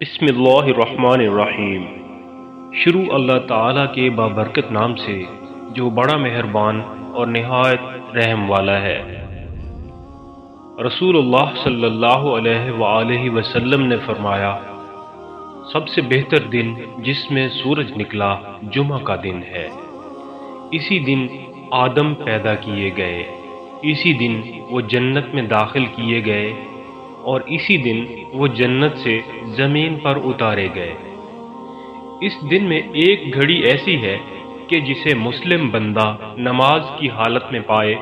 بسم اللہ الرحمن الرحیم۔ شروع اللہ تعالیٰ کے بابرکت نام سے جو بڑا مہربان اور نہایت رحم والا ہے۔ رسول اللہ صلی اللہ علیہ وآلہ وسلم نے فرمایا، سب سے بہتر دن جس میں سورج نکلا جمعہ کا دن ہے۔ اسی دن آدم پیدا کیے گئے، اسی دن وہ جنت میں داخل کیے گئے اور اسی دن وہ جنت سے زمین پر اتارے گئے۔ اس دن میں ایک گھڑی ایسی ہے کہ جسے مسلم بندہ نماز کی حالت میں پائے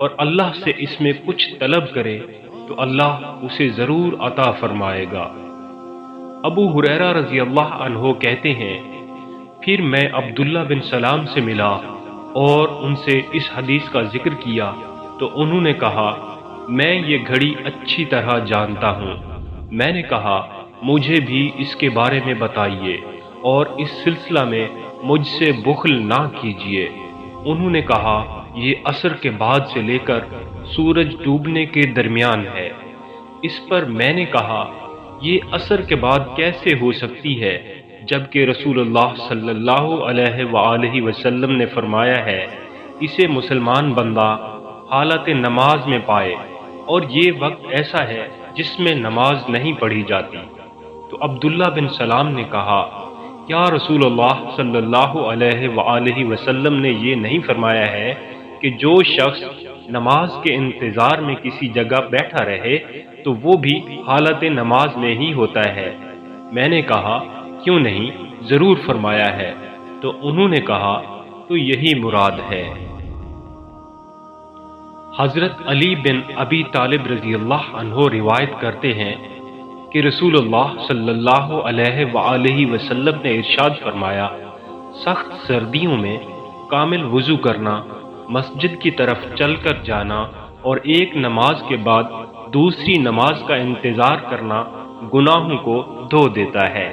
اور اللہ سے اس میں کچھ طلب کرے تو اللہ اسے ضرور عطا فرمائے گا۔ ابو ہریرہ رضی اللہ عنہ کہتے ہیں، پھر میں عبداللہ بن سلام سے ملا اور ان سے اس حدیث کا ذکر کیا تو انہوں نے کہا، میں یہ گھڑی اچھی طرح جانتا ہوں۔ میں نے کہا، مجھے بھی اس کے بارے میں بتائیے اور اس سلسلہ میں مجھ سے بخل نہ کیجیے۔ انہوں نے کہا، یہ عصر کے بعد سے لے کر سورج ڈوبنے کے درمیان ہے۔ اس پر میں نے کہا، یہ عصر کے بعد کیسے ہو سکتی ہے جبکہ رسول اللہ صلی اللہ علیہ وآلہ وسلم نے فرمایا ہے، اسے مسلمان بندہ حالت نماز میں پائے اور یہ وقت ایسا ہے جس میں نماز نہیں پڑھی جاتی۔ تو عبداللہ بن سلام نے کہا، یا رسول اللہ صلی اللہ علیہ وآلہ وسلم نے یہ نہیں فرمایا ہے کہ جو شخص نماز کے انتظار میں کسی جگہ بیٹھا رہے تو وہ بھی حالت نماز میں ہی ہوتا ہے؟ میں نے کہا، کیوں نہیں، ضرور فرمایا ہے۔ تو انہوں نے کہا، تو یہی مراد ہے۔ حضرت علی بن ابی طالب رضی اللہ عنہ روایت کرتے ہیں کہ رسول اللہ صلی اللہ علیہ وآلہ وسلم نے ارشاد فرمایا، سخت سردیوں میں کامل وضو کرنا، مسجد کی طرف چل کر جانا اور ایک نماز کے بعد دوسری نماز کا انتظار کرنا گناہوں کو دھو دیتا ہے۔